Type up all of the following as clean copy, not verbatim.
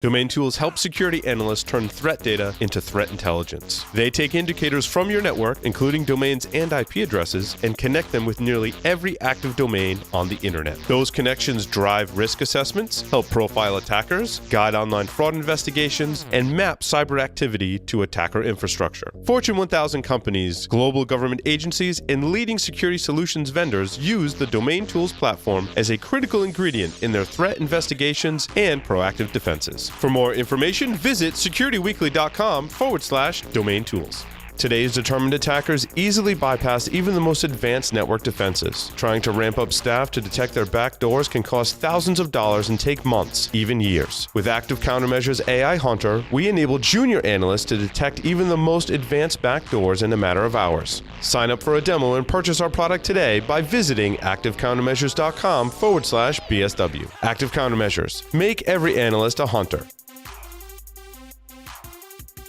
Domain Tools helps security analysts turn threat data into threat intelligence. They take indicators from your network, including domains and IP addresses, and connect them with nearly every active domain on the internet. Those connections drive risk assessments, help profile attackers, guide online fraud investigations, and map cyber activity to attacker infrastructure. Fortune 1000 companies, global government agencies, and leading security solutions vendors use the Domain Tools platform as a critical ingredient in their threat investigations and proactive defenses. For more information, visit securityweekly.com/domain tools. Today's determined attackers easily bypass even the most advanced network defenses. Trying to ramp up staff to detect their backdoors can cost thousands of dollars and take months, even years. With Active Countermeasures AI Hunter, we enable junior analysts to detect even the most advanced backdoors in a matter of hours. Sign up for a demo and purchase our product today by visiting activecountermeasures.com/BSW. Active Countermeasures. Make every analyst a hunter.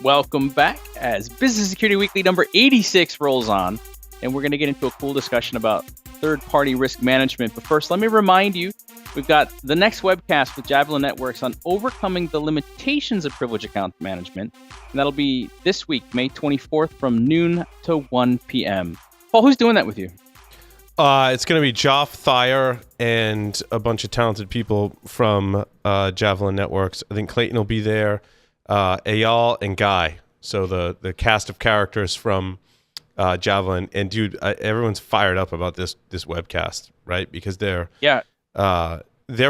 Welcome back as Business Security Weekly number 86 rolls on, and we're going to get into a cool discussion about third-party risk management. But first, let me remind you, we've got the next webcast with Javelin Networks on overcoming the limitations of privilege account management, and that'll be this week, May 24th, from noon to 1 p.m. Paul, who's doing that with you? It's going to be Joff Thayer and a bunch of talented people from Javelin Networks. I think Clayton will be there. Eyal and Guy, so the cast of characters from Javelin. And dude, everyone's fired up about this webcast, right? Because they're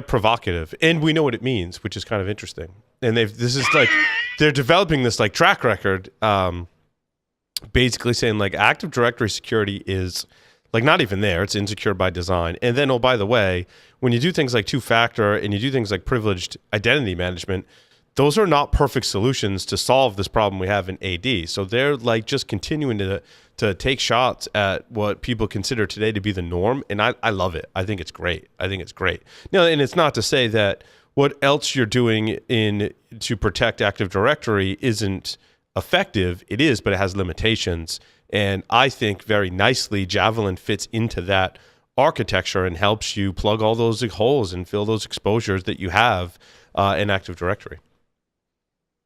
provocative, and we know what it means, which is kind of interesting. And they're developing this like track record, basically saying like Active Directory security is like not even there; it's insecure by design. And then, oh, by the way, when you do things like two-factor and you do things like privileged identity management, those are not perfect solutions to solve this problem we have in AD. So they're like just continuing to take shots at what people consider today to be the norm. And I love it. I think it's great. Now, and it's not to say that what else you're doing to protect Active Directory isn't effective. It is, but it has limitations. And I think very nicely Javelin fits into that architecture and helps you plug all those holes and fill those exposures that you have in Active Directory.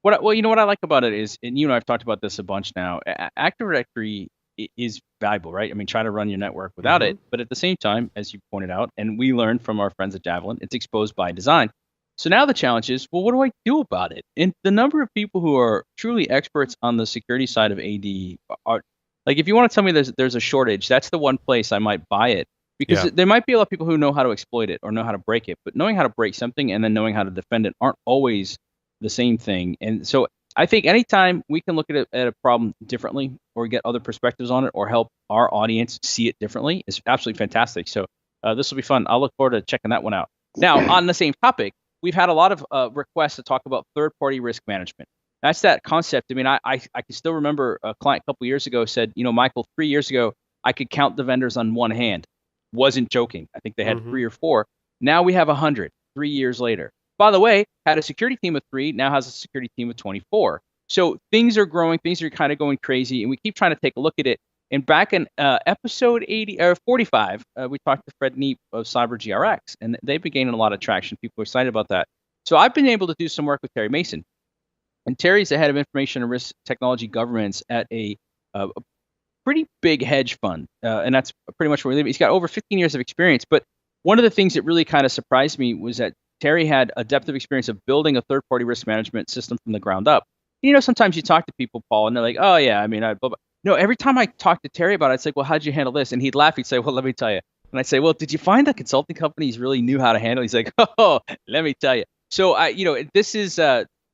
Well, you know what I like about it is, and you and I have talked about this a bunch now, Active Directory is valuable, right? I mean, try to run your network without it, but at the same time, as you pointed out, and we learned from our friends at Javelin, it's exposed by design. So now the challenge is, well, what do I do about it? And the number of people who are truly experts on the security side of AD are, like, if you want to tell me there's a shortage, that's the one place I might buy it. Because there might be a lot of people who know how to exploit it or know how to break it, but knowing how to break something and then knowing how to defend it aren't always the same thing. And so I think anytime we can look at a problem differently or get other perspectives on it or help our audience see it differently is absolutely fantastic. So this will be fun. I'll look forward to checking that one out. Now, on the same topic, we've had a lot of requests to talk about third-party risk management. That's that concept. I mean, I can still remember a client a couple years ago said, Michael, 3 years ago, I could count the vendors on one hand. Wasn't joking. I think they had 3 or 4. Now we have 100, 3 years later. By the way, had a security team of 3, now has a security team of 24. So things are growing, things are kind of going crazy, and we keep trying to take a look at it. And back in episode 45, we talked to Fred Neep of Cyber GRX, and they've been gaining a lot of traction. People are excited about that. So I've been able to do some work with Terry Mason. And Terry's the head of information and risk technology governance at a pretty big hedge fund, and that's pretty much where we live. He's got over 15 years of experience. But one of the things that really kind of surprised me was that Terry had a depth of experience of building a third-party risk management system from the ground up. Sometimes you talk to people, Paul, and they're like, oh, yeah, I mean, blah, blah. No, every time I talk to Terry about it, it's like, well, how'd you handle this? And he'd laugh. He'd say, well, let me tell you. And I'd say, well, did you find that consulting companies really knew how to handle it? He's like, oh, let me tell you. So, this is,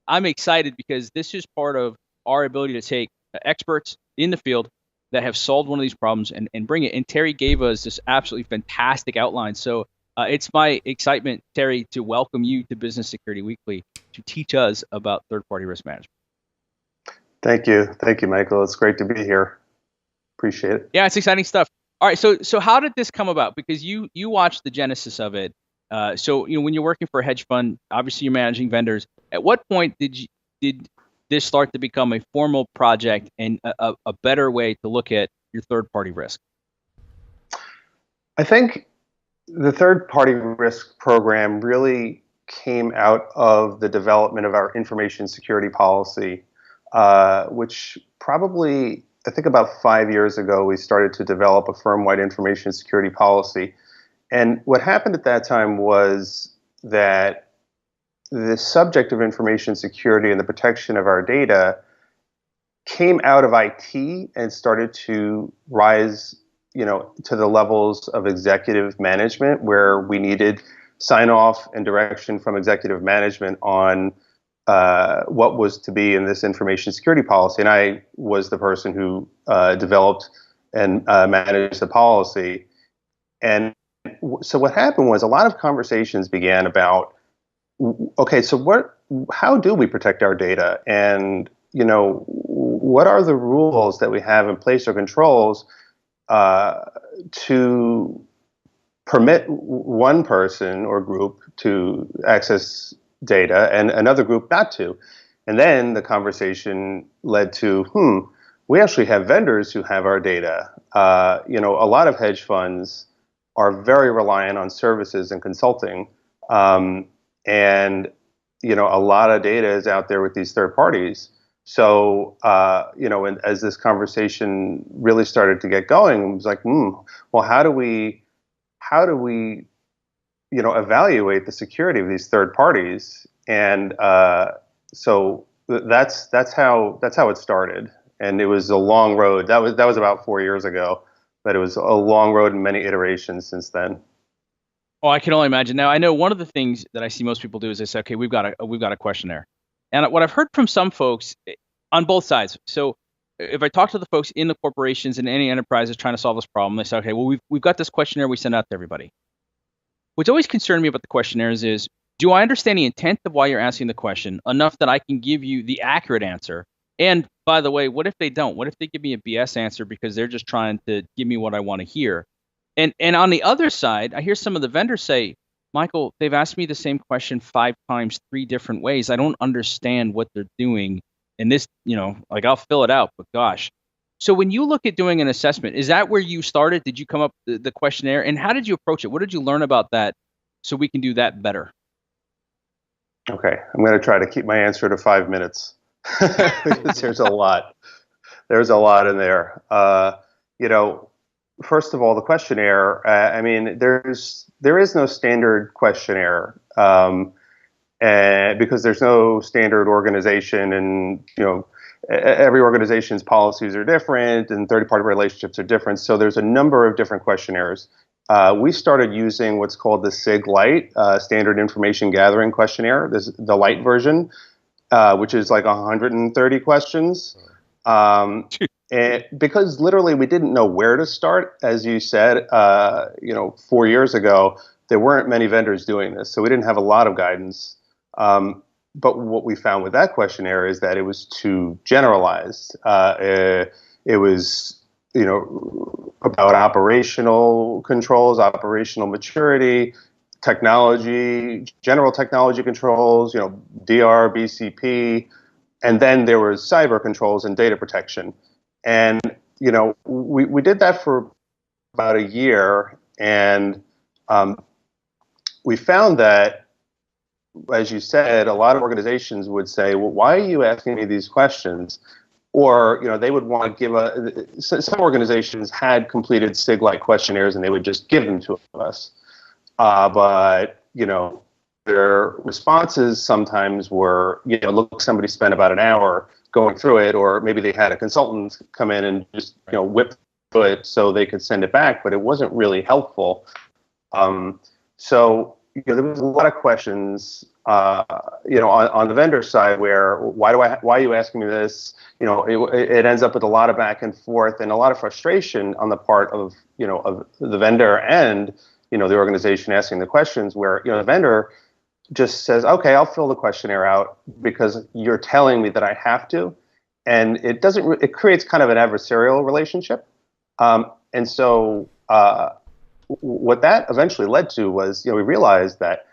I'm excited because this is part of our ability to take experts in the field that have solved one of these problems and bring it. And Terry gave us this absolutely fantastic outline. So it's my excitement, Terry, to welcome you to Business Security Weekly to teach us about third-party risk management. Thank you, Michael. It's great to be here. Appreciate it. Yeah, it's exciting stuff. All right, so how did this come about? Because you watched the genesis of it. So when you're working for a hedge fund, obviously you're managing vendors. At what point did this start to become a formal project and a better way to look at your third-party risk? I think the third-party risk program really came out of the development of our information security policy, which probably, I think about 5 years ago, we started to develop a firm-wide information security policy. And what happened at that time was that the subject of information security and the protection of our data came out of IT and started to rise, to the levels of executive management, where we needed sign off and direction from executive management on what was to be in this information security policy. And I was the person who developed and managed the policy. And so what happened was a lot of conversations began about, okay, so how do we protect our data? And, what are the rules that we have in place or controls to permit one person or group to access data and another group not to? And then the conversation led to, we actually have vendors who have our data. A lot of hedge funds are very reliant on services and consulting. And a lot of data is out there with these third parties. So, and as this conversation really started to get going, it was like, well, how do we, evaluate the security of these third parties? And so that's how it started. And it was a long road. That was about 4 years ago, but it was a long road and many iterations since then. Oh, I can only imagine. Now, I know one of the things that I see most people do is they say, okay, we've got a questionnaire. And what I've heard from some folks on both sides. So if I talk to the folks in the corporations and any enterprises trying to solve this problem, they say, okay, well, we've got this questionnaire we send out to everybody. What's always concerned me about the questionnaires is, do I understand the intent of why you're asking the question enough that I can give you the accurate answer? And by the way, what if they don't? What if they give me a BS answer because they're just trying to give me what I want to hear? And on the other side, I hear some of the vendors say, Michael, they've asked me the same question 5 times, 3 different ways. I don't understand what they're doing. And this, I'll fill it out, but gosh. So when you look at doing an assessment, is that where you started? Did you come up with the questionnaire? And how did you approach it? What did you learn about that so we can do that better? Okay, I'm going to try to keep my answer to 5 minutes because there's a lot. There's a lot in there. First of all, the questionnaire. There is no standard questionnaire, and because there's no standard organization, and every organization's policies are different, and third-party relationships are different. So there's a number of different questionnaires. We started using what's called the SIG Lite, Standard Information Gathering Questionnaire. This is the light version, which is like 130 questions. And because literally we didn't know where to start, as you said, 4 years ago, there weren't many vendors doing this, so we didn't have a lot of guidance. But what we found with that questionnaire is that it was too generalized. It was, about operational controls, operational maturity, technology, general technology controls, DR, BCP, and then there was cyber controls and data protection. And, we did that for about a year, and we found that, as you said, a lot of organizations would say, well, why are you asking me these questions? Or, they would want to give some organizations had completed SIG-like questionnaires and they would just give them to us. But, their responses sometimes were, look, somebody spent about an hour going through it, or maybe they had a consultant come in and just, whip through it so they could send it back, but it wasn't really helpful. So there was a lot of questions, on the vendor side where, why are you asking me this? It ends up with a lot of back and forth and a lot of frustration on the part of, of the vendor and, the organization asking the questions where, the vendor just says, okay, I'll fill the questionnaire out because you're telling me that I have to. And it creates kind of an adversarial relationship. And so what that eventually led to was, we realized that,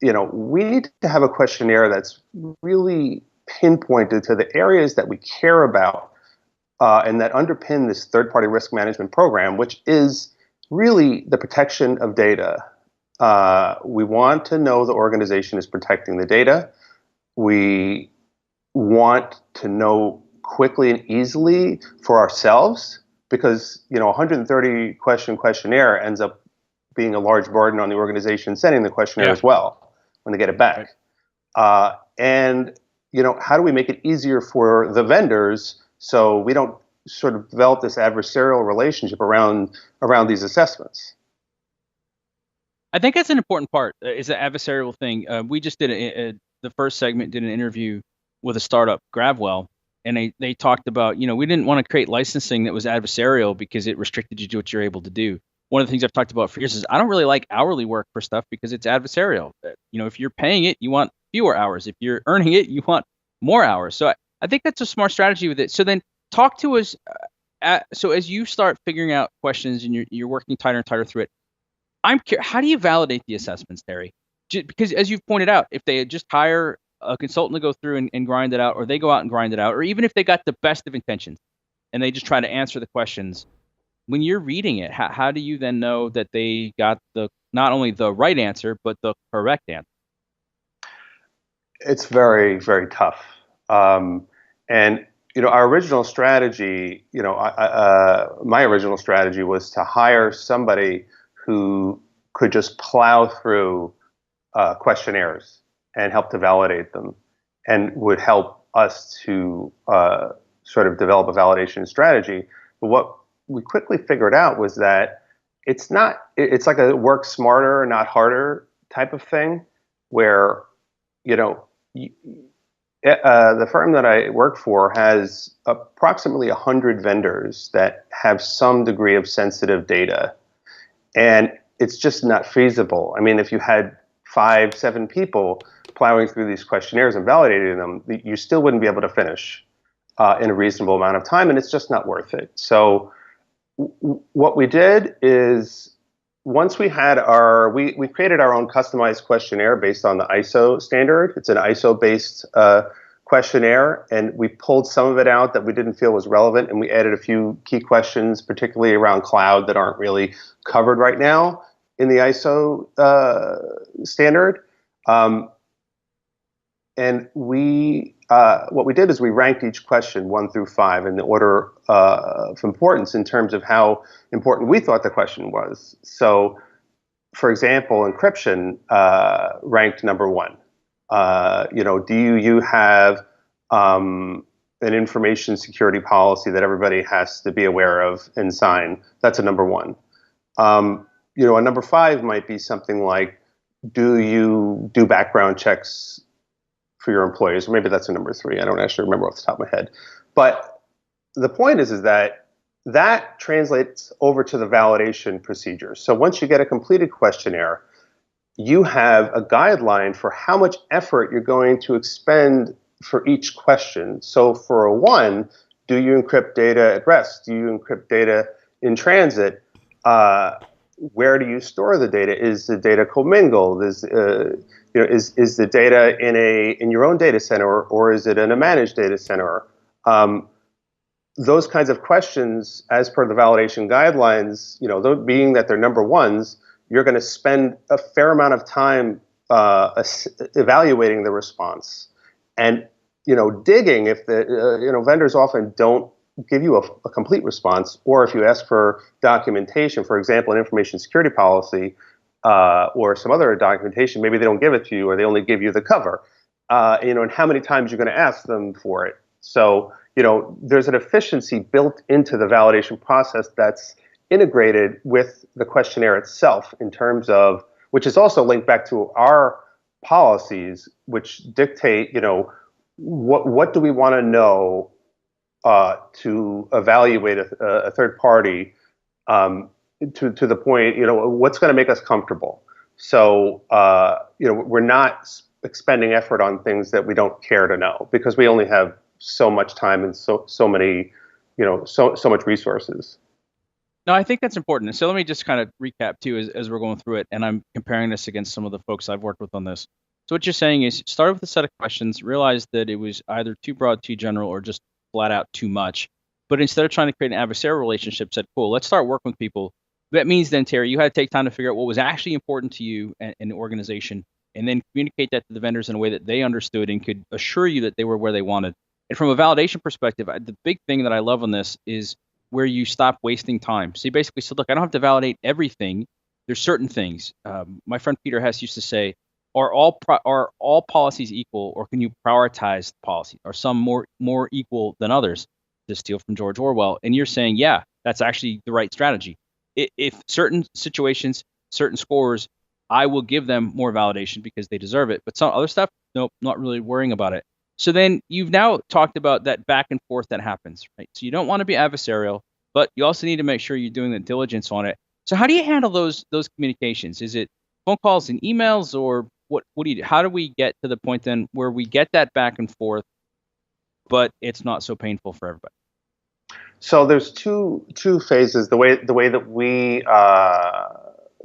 we need to have a questionnaire that's really pinpointed to the areas that we care about and that underpin this third-party risk management program, which is really the protection of data. We want to know the organization is protecting the data. We want to know quickly and easily for ourselves, because 130 question questionnaire ends up being a large burden on the organization sending the questionnaire as well when they get it back. Right. And how do we make it easier for the vendors so we don't sort of develop this adversarial relationship around these assessments? I think that's an important part. Is the adversarial thing. We just did the first segment did an interview with a startup, Gravwell, and they talked about, we didn't want to create licensing that was adversarial because it restricted you to what you're able to do. One of the things I've talked about for years is I don't really like hourly work for stuff because it's adversarial. If you're paying it, you want fewer hours. If you're earning it, you want more hours. So I think that's a smart strategy with it. So then talk to us. So as you start figuring out questions and you're working tighter and tighter through it, I'm curious, how do you validate the assessments, Terry? Because as you've pointed out, if they just hire a consultant to go through and grind it out, or they go out and grind it out, or even if they got the best of intentions and they just try to answer the questions, when you're reading it, how do you then know that they got not only the right answer, but the correct answer? It's very, very tough. And our original strategy, my original strategy was to hire somebody who could just plow through questionnaires and help to validate them, and would help us to sort of develop a validation strategy. But what we quickly figured out was that it's like a work smarter, not harder type of thing, where, the firm that I work for has approximately 100 vendors that have some degree of sensitive data. And it's just not feasible. I mean, if you had 5-7 people plowing through these questionnaires and validating them, you still wouldn't be able to finish in a reasonable amount of time, and it's just not worth it. So what we did is, once we had we created our own customized questionnaire based on the ISO standard. It's an ISO-based questionnaire, and we pulled some of it out that we didn't feel was relevant, and we added a few key questions, particularly around cloud, that aren't really covered right now in the ISO standard. And what we did is we ranked each question 1 through 5 in the order of importance in terms of how important we thought the question was. So, for example, encryption ranked number 1. Do you have an information security policy that everybody has to be aware of and sign? That's a number 1. A number 5 might be something like, do you do background checks for your employees? Or maybe that's a number 3. I don't actually remember off the top of my head. But the point is that translates over to the validation procedure. So once you get a completed questionnaire, you have a guideline for how much effort you're going to expend for each question. So for a 1, do you encrypt data at rest? Do you encrypt data in transit? Where do you store the data? Is the data commingled? Is the data in your own data center, or is it in a managed data center? Those kinds of questions, as per the validation guidelines, being that they're number 1s, you're going to spend a fair amount of time evaluating the response, and digging if the vendors often don't give you a complete response, or if you ask for documentation, for example, an information security policy or some other documentation, maybe they don't give it to you, or they only give you the cover. And how many times you're going to ask them for it. So there's an efficiency built into the validation process that's integrated with the questionnaire itself, in terms of, which is also linked back to our policies, which dictate, what do we want to know to evaluate a third party, to the point, what's going to make us comfortable. So, we're not expending effort on things that we don't care to know, because we only have so much time and so many, so much resources. No, I think that's important. So let me just kind of recap too, as we're going through it, and I'm comparing this against some of the folks I've worked with on this. So what you're saying is, start with a set of questions, realize that it was either too broad, too general, or just flat out too much. But instead of trying to create an adversarial relationship, said, cool, let's start working with people That means then, Terry, you had to take time to figure out what was actually important to you and the organization, and then communicate that to the vendors in a way that they understood and could assure you that they were where they wanted. And from a validation perspective, the big thing that I love on this is where you stop wasting time. So you basically said, look, I don't have to validate everything. There's certain things. My friend Peter Hess used to say, are all policies equal, or can you prioritize the policy? Are some more equal than others? To steal from George Orwell. And you're saying, yeah, that's actually the right strategy. If certain situations, certain scores, I will give them more validation because they deserve it. But some other stuff, nope, not really worrying about it. So then you've now talked about that back and forth that happens, right? So you don't want to be adversarial, but you also need to make sure you're doing the diligence on it. So how do you handle those communications? Is it phone calls and emails, or what do you do? How do we get to the point then where we get that back and forth, but it's not so painful for everybody? So there's two phases. The way that we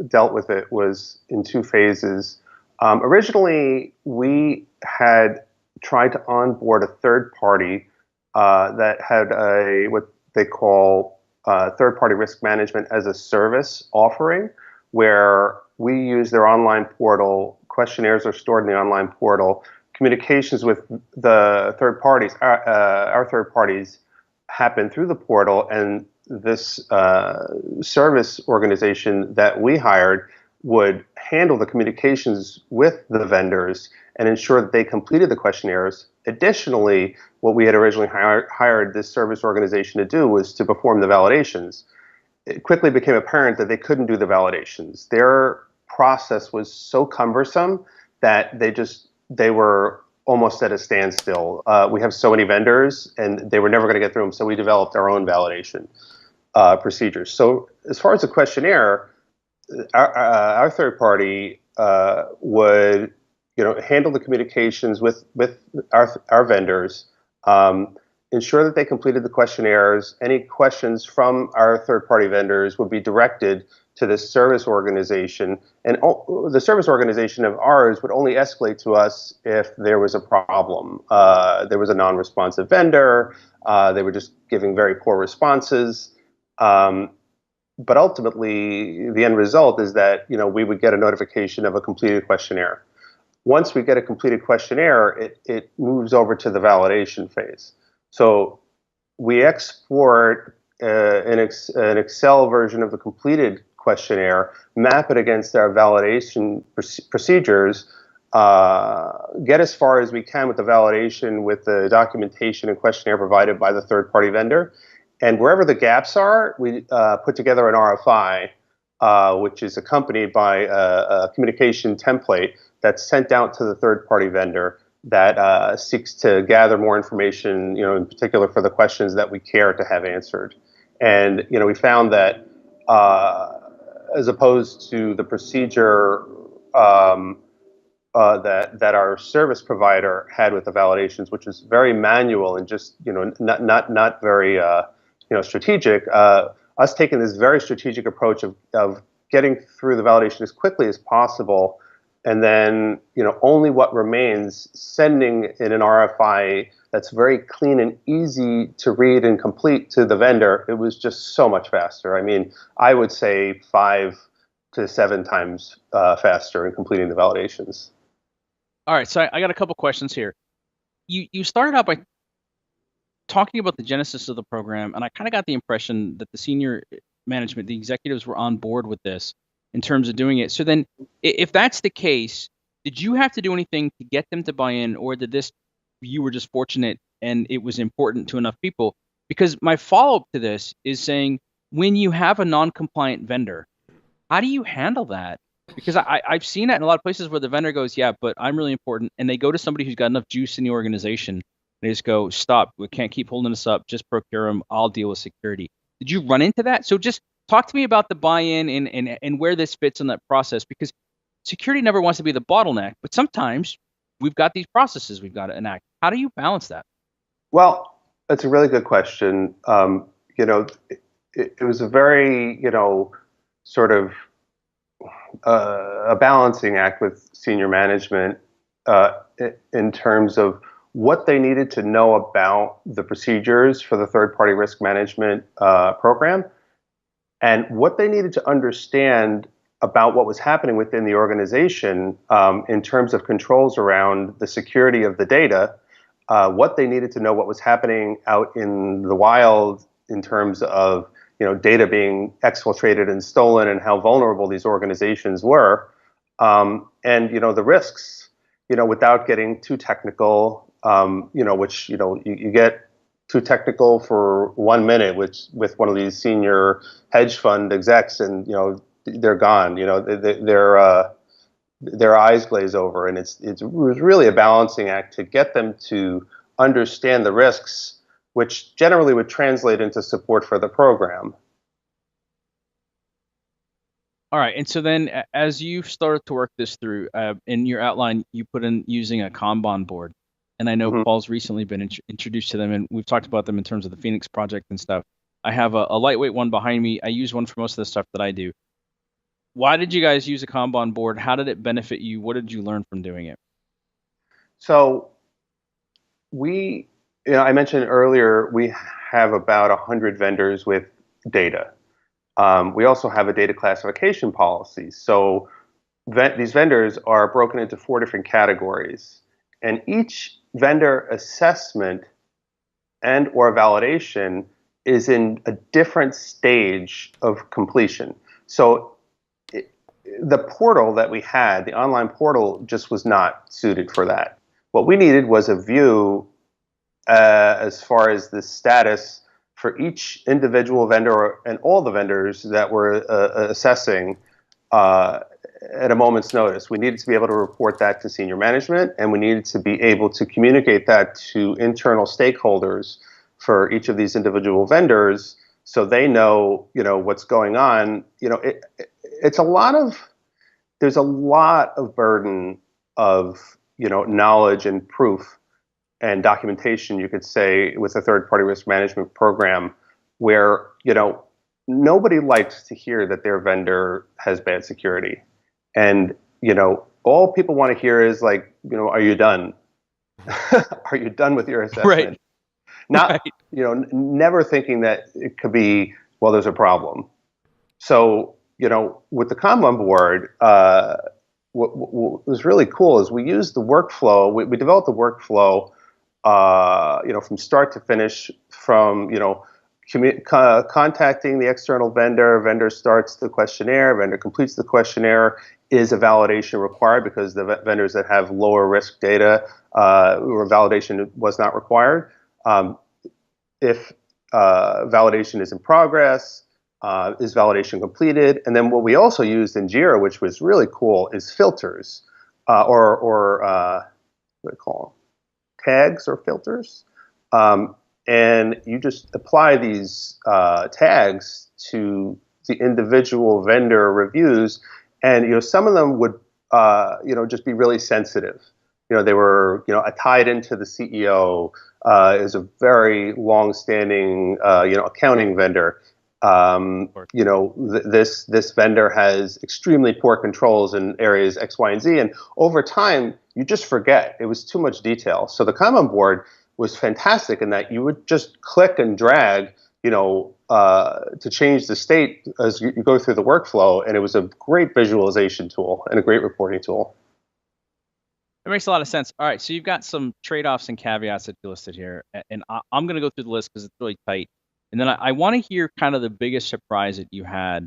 dealt with it was in two phases. Originally, we had tried to onboard a third party that had what they call third party risk management as a service offering, where we use their online portal. Questionnaires are stored in the online portal. Communications with the third parties, our third parties, happen through the portal, and this service organization that we hired would handle the communications with the vendors and ensure that they completed the questionnaires. Additionally, what we had originally hired this service organization to do was to perform the validations. It quickly became apparent that they couldn't do the validations. Their process was so cumbersome that they were almost at a standstill. We have so many vendors, and they were never going to get through them, so we developed our own validation procedures. So as far as the questionnaire, our third party would handle the communications with our vendors, ensure that they completed the questionnaires. Any questions from our third party vendors would be directed to this service organization, and the service organization of ours would only escalate to us if there was a problem. There was a non-responsive vendor. They were just giving very poor responses. But ultimately, the end result is that we would get a notification of a completed questionnaire. Once we get a completed questionnaire, it moves over to the validation phase. So we export an Excel version of the completed questionnaire, map it against our validation procedures, get as far as we can with the validation with the documentation and questionnaire provided by the third-party vendor. And wherever the gaps are, we put together an RFI, which is accompanied by a communication template that's sent out to the third-party vendor that seeks to gather more information, in particular for the questions that we care to have answered. And we found that as opposed to the procedure that our service provider had with the validations, which is very manual and just not very strategic. Us taking this very strategic approach of getting through the validation as quickly as possible, and then only what remains, sending in an RFI that's very clean and easy to read and complete to the vendor. It was just so much faster. I mean, I would say 5 to 7 times faster in completing the validations. All right, so I got a couple questions here. You started out by talking about the genesis of the program, and I kind of got the impression that the senior management, the executives, were on board with this in terms of doing it. So then, if that's the case, did you have to do anything to get them to buy in, or you were just fortunate and it was important to enough people? Because my follow-up to this is saying, when you have a non-compliant vendor, how do you handle that? Because I've seen that in a lot of places where the vendor goes, yeah, but I'm really important. And they go to somebody who's got enough juice in the organization. They just go, stop, we can't keep holding this up. Just procure them. I'll deal with security. Did you run into that? So just talk to me about the buy-in and where this fits in that process, because security never wants to be the bottleneck, but sometimes we've got these processes we've got to enact. How do you balance that? Well, that's a really good question. It was a very, sort of a balancing act with senior management in terms of what they needed to know about the procedures for the third-party risk management program, And what they needed to understand about what was happening within the organization in terms of controls around the security of the data, what they needed to know what was happening out in the wild in terms of data being exfiltrated and stolen and how vulnerable these organizations were, and the risks, without getting too technical, which you get too technical for 1 minute, which with one of these senior hedge fund execs, and they're gone. Their eyes glaze over, and it was really a balancing act to get them to understand the risks, which generally would translate into support for the program. All right. And so then as you started to work this through, in your outline, you put in using a Kanban board. And I know Mhm. Paul's recently been introduced to them, and we've talked about them in terms of the Phoenix project and stuff. I have a lightweight one behind me. I use one for most of the stuff that I do. Why did you guys use a Kanban board? How did it benefit you? What did you learn from doing it? So I mentioned earlier, we have about 100 vendors with data. We also have a data classification policy. So these vendors are broken into 4 different categories, and each vendor assessment and or validation is in a different stage of completion. So the portal that we had, the online portal, just was not suited for that. What we needed was a view as far as the status for each individual vendor and all the vendors that were assessing at a moment's notice. We needed to be able to report that to senior management, and we needed to be able to communicate that to internal stakeholders for each of these individual vendors, so they know what's going on. It's a lot of there's a lot of burden of knowledge and proof and documentation, you could say, with a third-party risk management program, where nobody likes to hear that their vendor has bad security, and all people want to hear is like, are you done? Are you done with your assessment? Right. Not Right. never thinking that it could be, well, there's a problem. So with the Kanban board, what was really cool is we used the workflow. We developed the workflow, from start to finish, from contacting the external vendor. Vendor starts the questionnaire. Vendor completes the questionnaire. Is a validation required? Because the vendors that have lower risk data, or validation was not required. If validation is in progress, is validation completed? And then what we also used in Jira, which was really cool, is filters, or what do they call them? Tags or filters. And you just apply these tags to the individual vendor reviews, and some of them would just be really sensitive. They were tied into the CEO, is a very long-standing accounting vendor. This vendor has extremely poor controls in areas X, Y, and Z, and over time you just forget. It was too much detail. So the Kanban board was fantastic in that you would just click and drag, to change the state as you go through the workflow, and it was a great visualization tool and a great reporting tool. It makes a lot of sense. All right, so you've got some trade-offs and caveats that you listed here, and I'm going to go through the list because it's really tight. And then I want to hear kind of the biggest surprise that you had,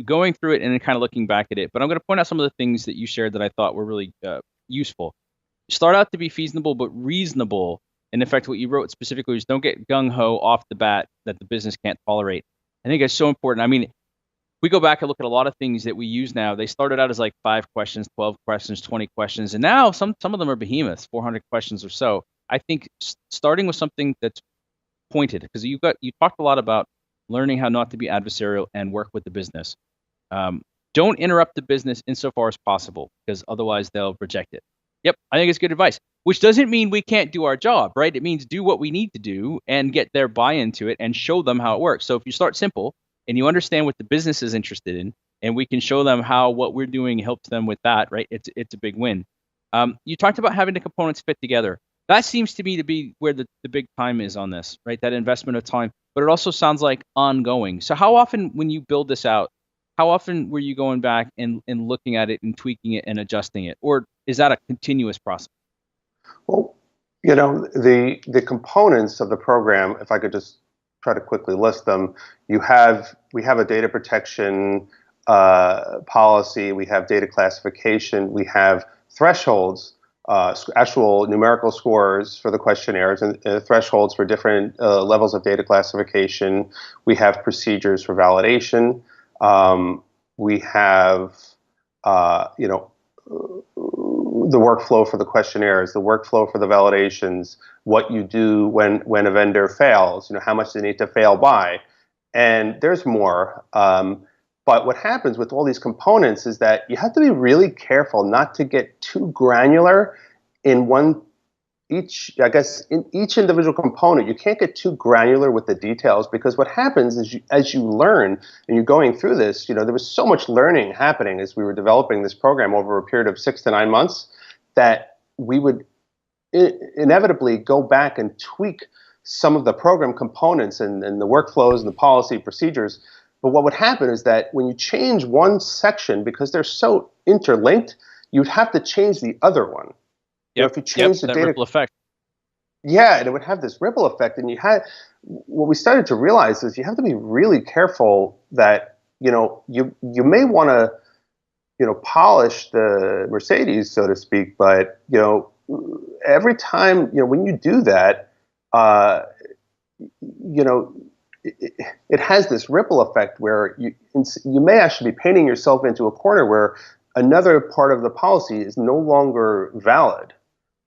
going through it and then kind of looking back at it. But I'm going to point out some of the things that you shared that I thought were really useful. Start out to be feasible but reasonable. And in fact, what you wrote specifically is don't get gung-ho off the bat that the business can't tolerate. I think it's so important. I mean, we go back and look at a lot of things that we use now. They started out as like 5 questions, 12 questions, 20 questions, and now some of them are behemoths, 400 questions or so. I think starting with something that's pointed, because you talked a lot about learning how not to be adversarial and work with the business. Don't interrupt the business insofar as possible, because otherwise they'll reject it. Yep, I think it's good advice, which doesn't mean we can't do our job, right? It means do what we need to do and get their buy-in to it and show them how it works. So if you start simple and you understand what the business is interested in, and we can show them how what we're doing helps them with that, right? It's a big win. You talked about having the components fit together. That seems to me to be where the big time is on this, right? That investment of time. but it also sounds like ongoing. So how often, when you build this out, how often were you going back and looking at it and tweaking it and adjusting it? Or is that a continuous process? Well, the components of the program, if I could just try to quickly list them, we have a data protection policy, we have data classification, we have thresholds, actual numerical scores for the questionnaires, and thresholds for different levels of data classification. We have procedures for validation. We have, the workflow for the questionnaires, the workflow for the validations, what you do when a vendor fails, how much they need to fail by. And there's more. But what happens with all these components is that you have to be really careful not to get too granular in each individual component. You can't get too granular with the details, because what happens is as you learn and you're going through this, there was so much learning happening as we were developing this program over a period of 6 to 9 months that we would inevitably go back and tweak some of the program components and the workflows and the policy procedures. But what would happen is that when you change one section, because they're so interlinked, you'd have to change the other one. Yep. If you change the data, ripple effect. Yeah, and it would have this ripple effect. And what we started to realize is you have to be really careful that you may want to polish the Mercedes, so to speak, but every time when you do that, it has this ripple effect where you may actually be painting yourself into a corner where another part of the policy is no longer valid,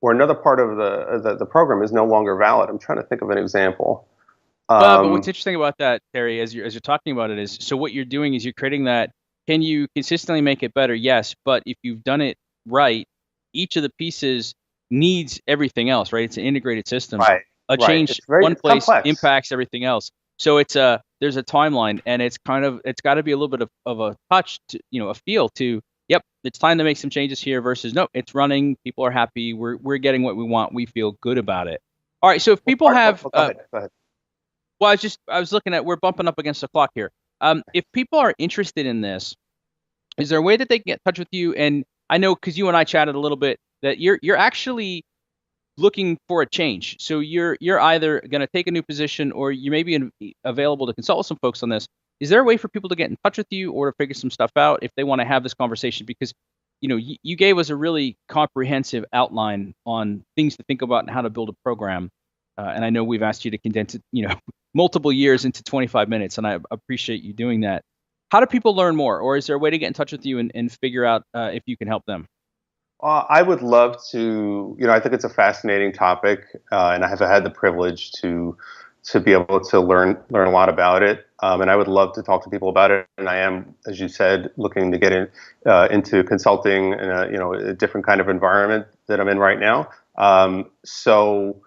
or another part of the program is no longer valid. I'm trying to think of an example. But what's interesting about that, Terry, as you're talking about it, is so what you're doing is you're creating that. Can you consistently make it better? Yes, but if you've done it right, each of the pieces needs everything else, right? It's an integrated system. Right. A change one place complex. Impacts everything else. So there's a timeline, and it's got to be a little bit of a touch, to, a feel to. Yep, it's time to make some changes here versus no, it's running. People are happy. We're getting what we want. We feel good about it. All right. So if people have, go ahead. Well, I was looking at, we're bumping up against the clock here. If people are interested in this, is there a way that they can get in touch with you? And I know, because you and I chatted a little bit, that you're actually looking for a change. So you're either going to take a new position, or you may be available to consult with some folks on this. Is there a way for people to get in touch with you or to figure some stuff out if they want to have this conversation? Because you gave us a really comprehensive outline on things to think about and how to build a program. And I know we've asked you to condense it, multiple years into 25 minutes, and I appreciate you doing that. How do people learn more, or is there a way to get in touch with you and figure out if you can help them? I would love to. I think it's a fascinating topic, and I have had the privilege to be able to learn a lot about it. And I would love to talk to people about it. And I am, as you said, looking to get into consulting in a different kind of environment that I'm in right now. So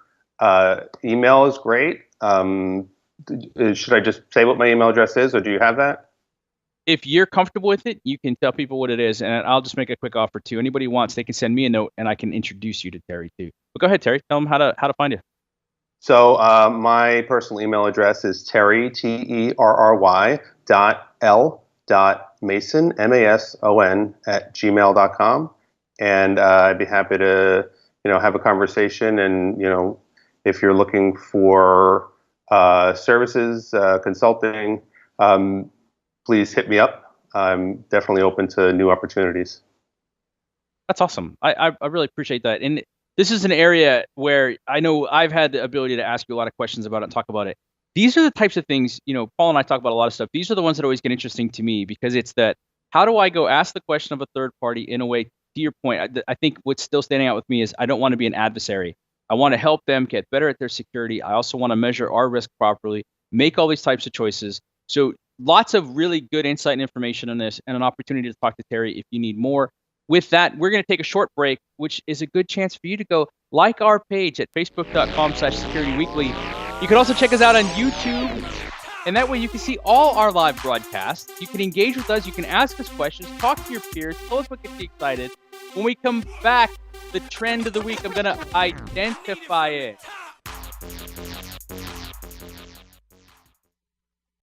email is great. Should I just say what my email address is, or do you have that? If you're comfortable with it, you can tell people what it is, and I'll just make a quick offer too. Anybody who wants, they can send me a note, and I can introduce you to Terry too. But go ahead, Terry. Tell them how to find you. So my personal email address is Terry, TERRY .L.Mason, MASON @gmail.com, and I'd be happy to have a conversation. And if you're looking for services, consulting, please hit me up. I'm definitely open to new opportunities. That's awesome. I really appreciate that. And this is an area where I know I've had the ability to ask you a lot of questions about it and talk about it. These are the types of things, Paul and I talk about a lot of stuff. These are the ones that always get interesting to me, because it's that, how do I go ask the question of a third party in a way, to your point, I think what's still standing out with me is I don't want to be an adversary. I want to help them get better at their security. I also want to measure our risk properly, make all these types of choices. So lots of really good insight and information on this, and an opportunity to talk to Terry if you need more. With that, we're going to take a short break, which is a good chance for you to go like our page at facebook.com/securityweekly. You can also check us out on YouTube, and that way you can see all our live broadcasts. You can engage with us. You can ask us questions, talk to your peers, tell us what gets you excited. When we come back, the trend of the week, I'm going to identify it.